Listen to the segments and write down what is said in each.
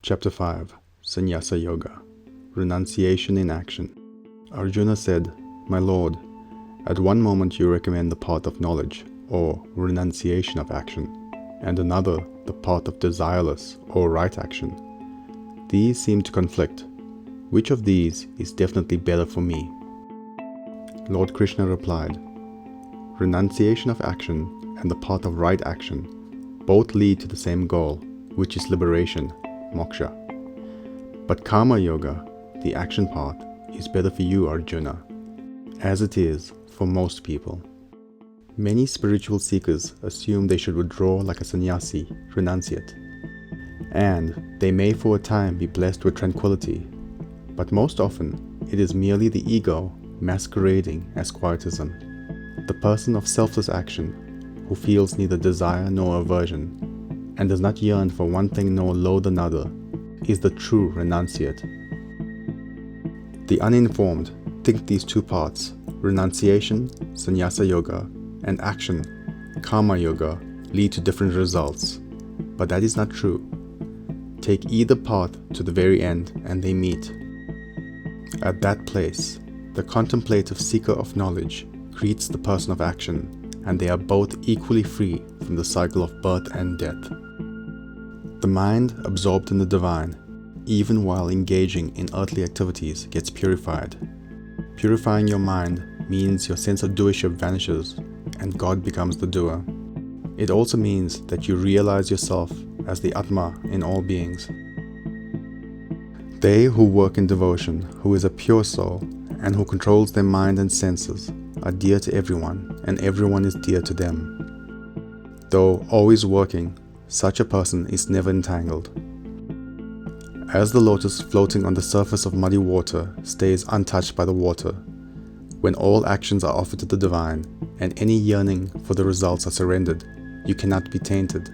Chapter 5 Sannyasa Yoga Renunciation in Action. Arjuna said, "My Lord, at one moment you recommend the path of knowledge, or renunciation of action, and another the path of desireless, or right action. These seem to conflict. Which of these is definitely better for me?" Lord Krishna replied, "Renunciation of action and the path of right action both lead to the same goal, which is liberation, moksha. But Karma Yoga, the action path, is better for you, Arjuna, as it is for most people." Many spiritual seekers assume they should withdraw like a sannyasi, renunciate, and they may for a time be blessed with tranquility, but most often it is merely the ego masquerading as quietism. The person of selfless action, who feels neither desire nor aversion, and does not yearn for one thing nor loathe another, is the true renunciate. The uninformed think these two paths, renunciation, sannyasa yoga, and action, karma yoga, lead to different results, but that is not true. Take either path to the very end and they meet. At that place, the contemplative seeker of knowledge greets the person of action, and they are both equally free from the cycle of birth and death. The mind absorbed in the divine, even while engaging in earthly activities, gets purified. Purifying your mind means your sense of doership vanishes and God becomes the doer. It also means that you realize yourself as the Atma in all beings. They who work in devotion, who is a pure soul, and who controls their mind and senses, are dear to everyone, and everyone is dear to them. Though always working, such a person is never entangled. As the lotus floating on the surface of muddy water stays untouched by the water, when all actions are offered to the divine, and any yearning for the results are surrendered, you cannot be tainted.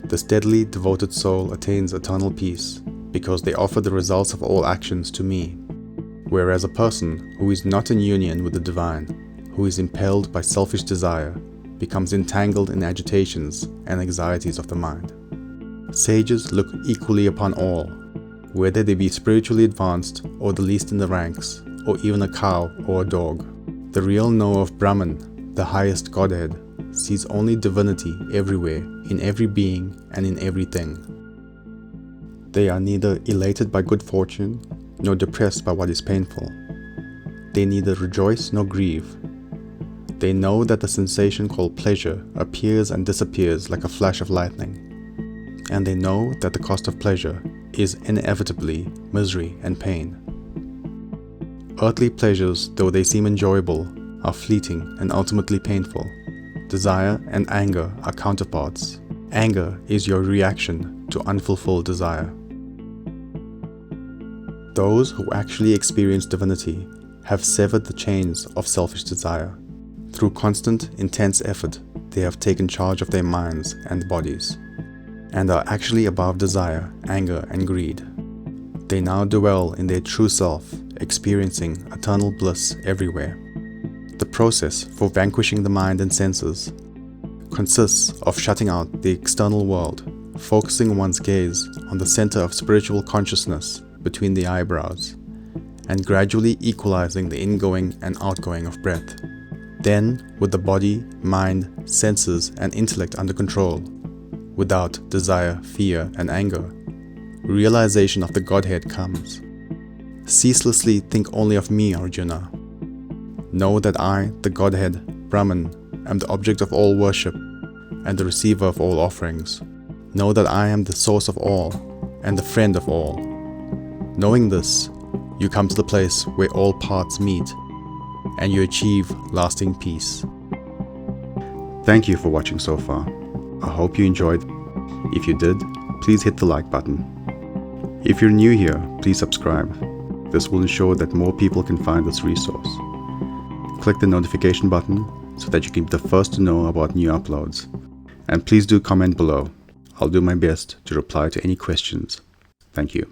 The steadily devoted soul attains eternal peace, because they offer the results of all actions to me. Whereas a person who is not in union with the divine, who is impelled by selfish desire, becomes entangled in agitations and anxieties of the mind. Sages look equally upon all, whether they be spiritually advanced or the least in the ranks, or even a cow or a dog. The real knower of Brahman, the highest Godhead, sees only divinity everywhere, in every being and in everything. They are neither elated by good fortune, nor depressed by what is painful. They neither rejoice nor grieve. They know that the sensation called pleasure appears and disappears like a flash of lightning. And they know that the cost of pleasure is inevitably misery and pain. Earthly pleasures, though they seem enjoyable, are fleeting and ultimately painful. Desire and anger are counterparts. Anger is your reaction to unfulfilled desire. Those who actually experience divinity have severed the chains of selfish desire. Through constant, intense effort, they have taken charge of their minds and bodies, and are actually above desire, anger, and greed. They now dwell in their true self, experiencing eternal bliss everywhere. The process for vanquishing the mind and senses consists of shutting out the external world, focusing one's gaze on the center of spiritual consciousness between the eyebrows, and gradually equalizing the ingoing and outgoing of breath. Then, with the body, mind, senses, and intellect under control, without desire, fear, and anger, realization of the Godhead comes. Ceaselessly think only of me, Arjuna. Know that I, the Godhead, Brahman, am the object of all worship and the receiver of all offerings. Know that I am the source of all and the friend of all. Knowing this, you come to the place where all paths meet, and you achieve lasting peace. Thank you for watching so far. I hope you enjoyed. If you did, please hit the like button. If you're new here, please subscribe. This will ensure that more people can find this resource. Click the notification button so that you can be the first to know about new uploads. And please do comment below. I'll do my best to reply to any questions. Thank you.